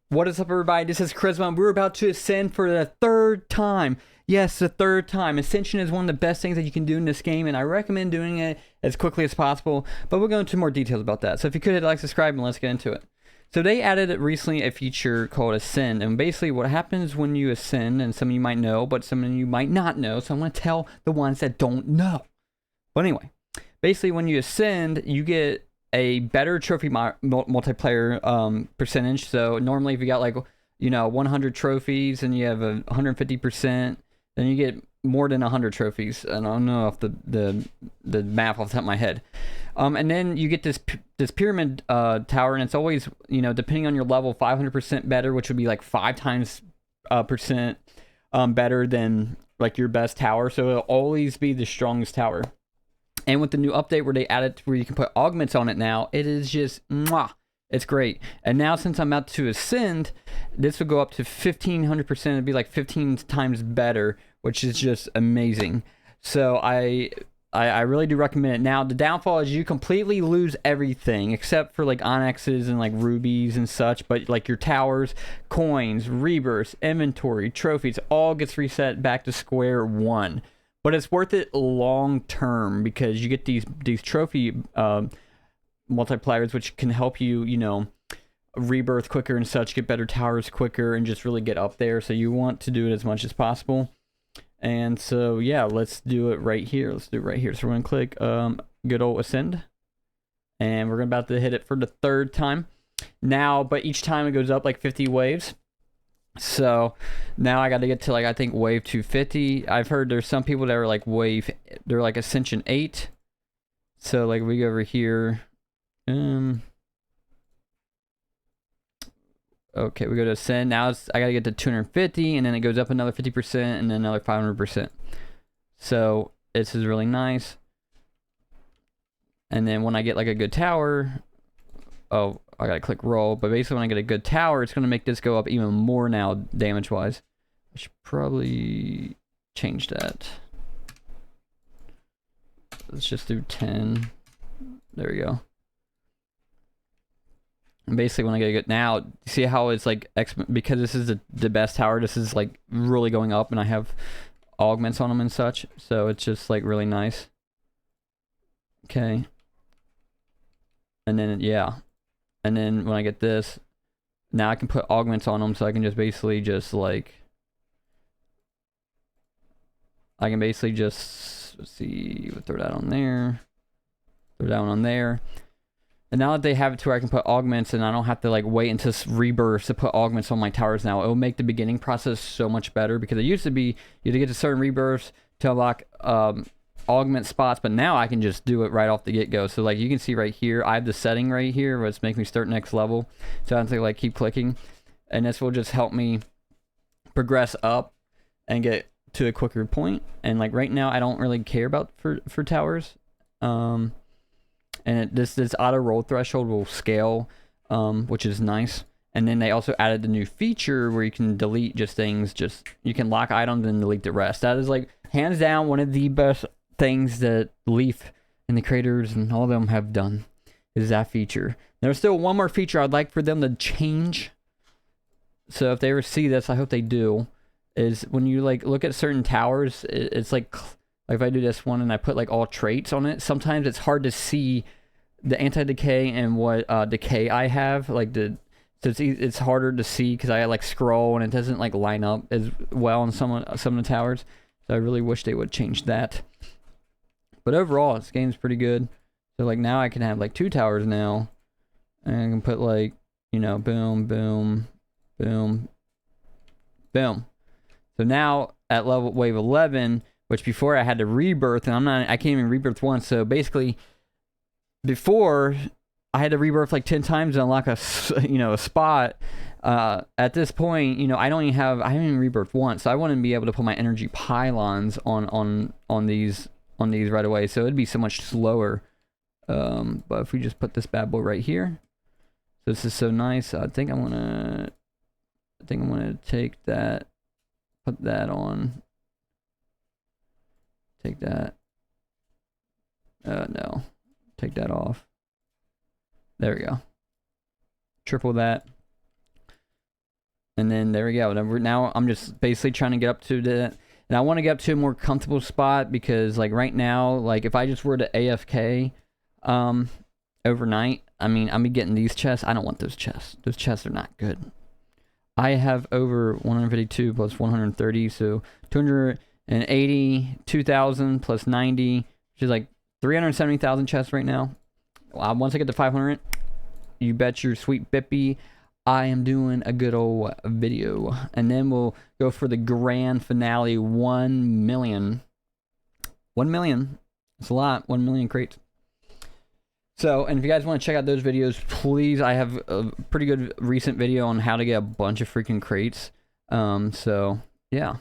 What is up, everybody? This is Charisma, and we're about to ascend for the third time. Yes, the third time. Ascension is one of the best things that you can do in this game, and I recommend doing it as quickly as possible, but we'll go into more details about that. So if you could hit like, subscribe, and let's get into it. So they added recently a feature called Ascend, and basically what happens when you ascend, and some of you might know, but some of you might not know, so I'm going to tell the ones that don't know. But anyway, basically when you ascend, you get a better trophy multiplayer percentage. So normally if you got 100 trophies and you have 150%, then you get more than 100 trophies. And I don't know off the math off the top of my head. And then you get this pyramid tower, and it's always, depending on your level, 500% better, which would be like 5 times percent better than like your best tower. So it'll always be the strongest tower. And with the new update where they added where you can put augments on it now, it is just mwah. It's great. And now since I'm about to ascend, this will go up to 1500%. It'd be like 15 times better, which is just amazing. So I really do recommend it. Now the downfall is you completely lose everything except for like onyxes and like rubies and such, but like your towers, coins, rebirths, inventory, trophies, all gets reset back to square one. But it's worth it long term because you get these trophy multipliers, which can help you, rebirth quicker and such, get better towers quicker, and just really get up there. So you want to do it as much as possible. And so yeah, let's do it right here. Let's do it right here. So we're gonna click good old ascend, and we're about to hit it for the third time now. But each time it goes up like 50 waves. So now I got to get to I think wave 250. I've heard there's some people that are like they're like ascension 8. So like we go over here. Okay, we go to ascend. Now I got to get to 250, and then it goes up another 50% and then another 500%. So this is really nice. And then when I get like a good tower, I gotta click roll, but basically when I get a good tower, it's gonna make this go up even more now, damage-wise. I should probably change that. Let's just do 10. There we go. And basically when I get a good, now, see how it's like, because this is the best tower, this is like really going up, and I have augments on them and such, so it's just like really nice. Okay. And then, yeah. And then when I get this, now I can put augments on them, so I can just basically just like, let's see, we'll throw that on there, throw that one on there. And now that they have it to where I can put augments, and I don't have to like wait until rebirth to put augments on my towers now, it will make the beginning process so much better, because it used to be you had to get to certain rebirths to unlock augment spots, but now I can just do it right off the get-go. So like you can see right here, I have the setting right here where it's making me start next level, so I have to like keep clicking, and this will just help me progress up and get to a quicker point. And like right now I don't really care about for towers, and this auto roll threshold will scale, which is nice. And then they also added the new feature where you can delete just things, you can lock items and delete the rest. That is like hands down one of the best things that Leaf and the creators and all of them have done, is that feature. There's still one more feature I'd like for them to change, so if they ever see this, I hope they do, is when you like look at certain towers, it's like if I do this one and I put like all traits on it, sometimes it's hard to see the anti-decay and what decay I have, so it's harder to see because I like scroll and it doesn't like line up as well on some of the towers. So I really wish they would change that. But overall, this game's pretty good. So like now I can have like 2 towers now, and I can put like, boom, boom, boom, boom. So now at wave 11, which before I had to rebirth, and I can't even rebirth once. So basically, before I had to rebirth like 10 times to unlock a spot. At this point, I haven't even rebirthed once. So I want to be able to put my energy pylons on these right away, so it'd be so much slower. But if we just put this bad boy right here, so this is so nice. I think I'm gonna take that, put that on, take that. No, take that off. There we go. Triple that. And then there we go. Now I'm just basically trying to get up to the, and I want to get up to a more comfortable spot, because like right now, like if I just were to AFK overnight, I mean, I'm getting these chests. I don't want those chests. Those chests are not good. I have over 152 plus 130, so 282,000 plus 90, which is like 370,000 chests right now. Once I get to 500, you bet your sweet bippy I am doing a good old video. And then we'll go for the grand finale, 1 million. 1 million. It's a lot. 1 million crates. So, and if you guys want to check out those videos, please, I have a pretty good recent video on how to get a bunch of freaking crates. So, yeah.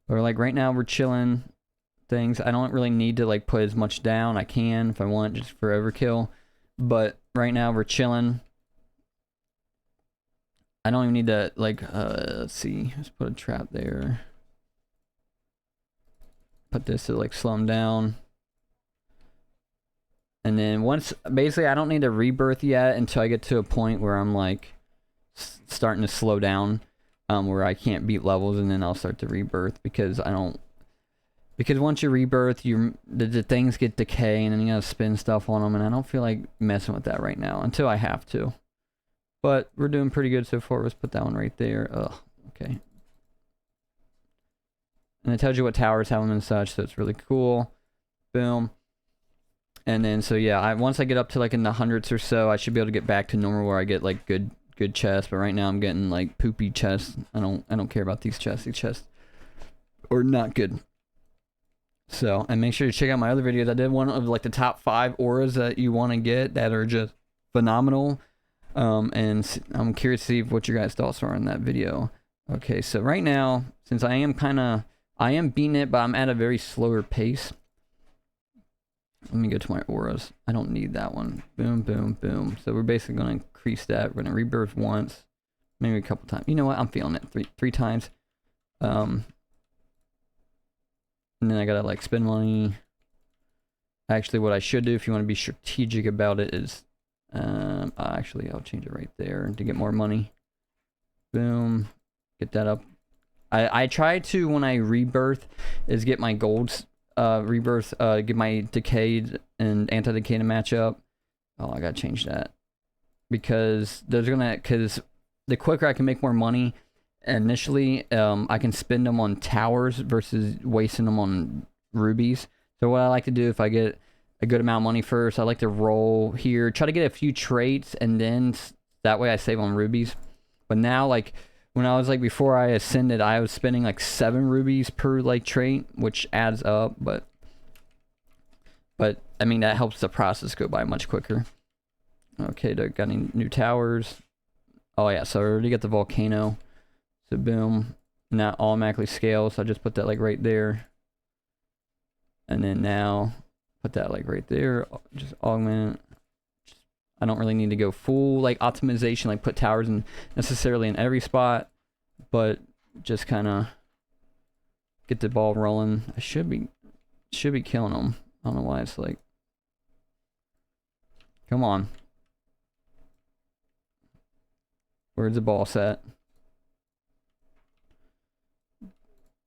But like right now, we're chilling things. I don't really need to like put as much down. I can if I want, just for overkill. But right now, we're chilling. I don't even need to, like, let's see. Let's put a trap there. Put this to, like, slow them down. And then once, basically, I don't need to rebirth yet until I get to a point where I'm, like, starting to slow down. Where I can't beat levels, and then I'll start to rebirth, because I don't... Because once you rebirth, the things get decay, and then you gotta spin stuff on them, and I don't feel like messing with that right now, until I have to. But we're doing pretty good so far. Let's put that one right there. Ugh, okay. And it tells you what towers have them and such, so it's really cool. Boom. And then, so yeah, once I get up to like in the hundreds or so, I should be able to get back to normal where I get like good chests. But right now I'm getting like poopy chests. I don't care about these chests. These chests are not good. So, and make sure you check out my other videos. I did one of like the top 5 auras that you want to get that are just phenomenal. And I'm curious to see what your guys' thoughts are on that video. Okay, so right now, since I am beating it, but I'm at a very slower pace. Let me go to my auras. I don't need that one. Boom, boom, boom. So we're basically going to increase that. We're going to rebirth once, maybe a couple times. You know what? I'm feeling it. Three times. And then I gotta like spend money. Actually, what I should do, if you want to be strategic about it, is actually I'll change it right there to get more money. Boom, get that up. I try to, when I rebirth, is get my golds rebirth, get my decayed and anti-decay to match up. Oh, I gotta change that, because because the quicker I can make more money initially, I can spend them on towers versus wasting them on rubies. So what I like to do, if I get a good amount of money first, I like to roll here, try to get a few traits, and then that way I save on rubies. But now, like when I was like, before I ascended, I was spending like 7 rubies per like trait, which adds up, but I mean, that helps the process go by much quicker. Okay, got any new towers? Oh yeah, so I already got the volcano. So boom, not automatically scales, so I just put that like right there. And then now, put that like right there, just augment. I don't really need to go full like optimization, like put towers in necessarily in every spot, but just kind of get the ball rolling. I should be killing them. I don't know why it's like, come on. Where's the ball set?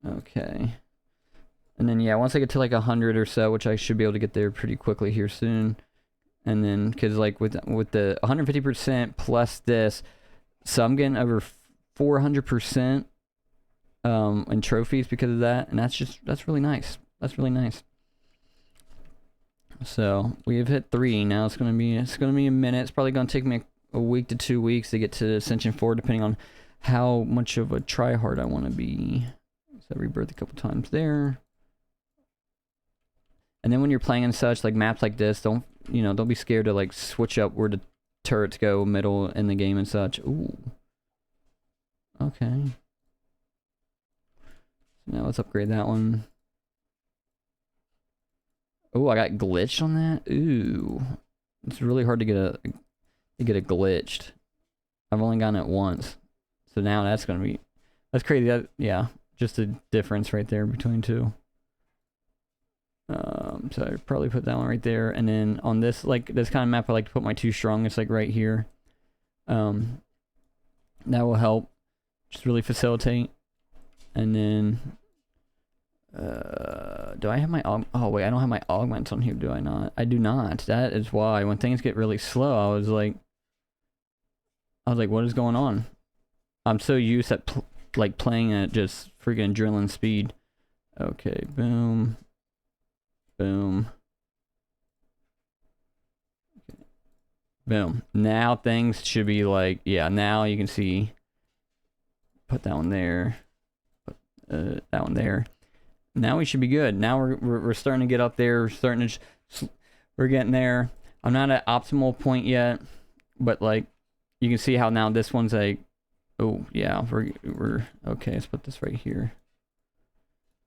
Okay. And then yeah, once I get to like 100 or so, which I should be able to get there pretty quickly here soon. And then, because like with the 150% plus this, so I'm getting over 400% in trophies because of that, and that's really nice. That's really nice. So we've hit 3 now. It's gonna be a minute. It's probably gonna take me a week to 2 weeks to get to Ascension 4, depending on how much of a tryhard I want to be. So rebirth a couple times there. And then when you're playing and such, like maps like this, don't be scared to like switch up where the turrets go middle in the game and such. Ooh. Okay. Now let's upgrade that one. Oh, I got glitched on that. Ooh. It's really hard to get it glitched. I've only gotten it once. So now that's crazy. Yeah, just a difference right there between two. So I probably put that one right there, and then on this kind of map, I like to put my 2 strongest like right here. That will help just really facilitate. And then do I have my oh wait, I don't have my augments on here, do I not? I do not. That is why when things get really slow, I was like what is going on? I'm so used at like playing at just freaking adrenaline speed. Okay, boom, boom, okay. Boom. Now things should be like, yeah, now you can see, put that one there, put that one there. Now we should be good. Now we're starting to get up there. We're getting there. I'm not at optimal point yet, but like you can see how now this one's like, oh yeah, we're okay. Let's put this right here.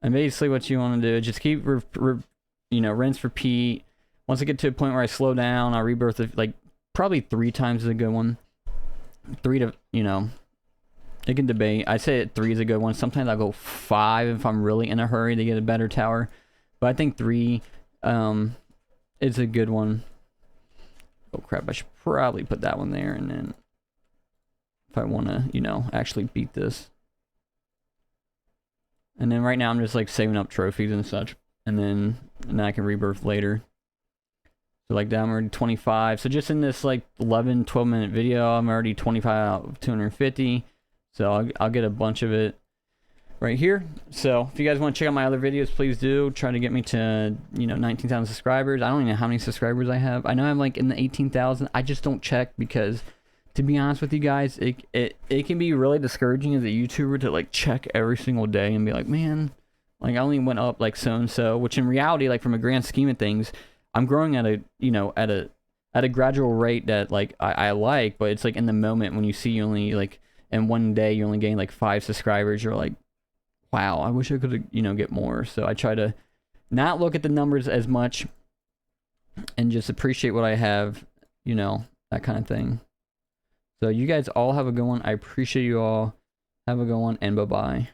And basically, what you want to do is just keep rinse, repeat. Once I get to a point where I slow down, I'll rebirth it. Like probably 3 times is a good one. 3 to it can debate. I say 3 is a good one. Sometimes I'll go 5 if I'm really in a hurry to get a better tower. But I think 3 is a good one. Oh crap, I should probably put that one there, and then if I want to, actually beat this. And then right now I'm just like saving up trophies and such. And then I can rebirth later. So like that I'm already 25. So just in this like 11, 12 minute video, I'm already 25 out of 250. So I'll get a bunch of it right here. So if you guys want to check out my other videos, please do. Try to get me to 19,000 subscribers. I don't even know how many subscribers I have. I know I'm like in the 18,000. I just don't check because, to be honest with you guys, it can be really discouraging as a YouTuber to like check every single day and be like, man, like I only went up like so and so. Which in reality, like from a grand scheme of things, I'm growing at a gradual rate that like I like, but it's like in the moment when you see you only like. And one day you only gain like 5 subscribers, you're like, wow, I wish I could, get more. So I try to not look at the numbers as much and just appreciate what I have, that kind of thing. So you guys all have a good one. I appreciate you all. Have a good one, and bye-bye.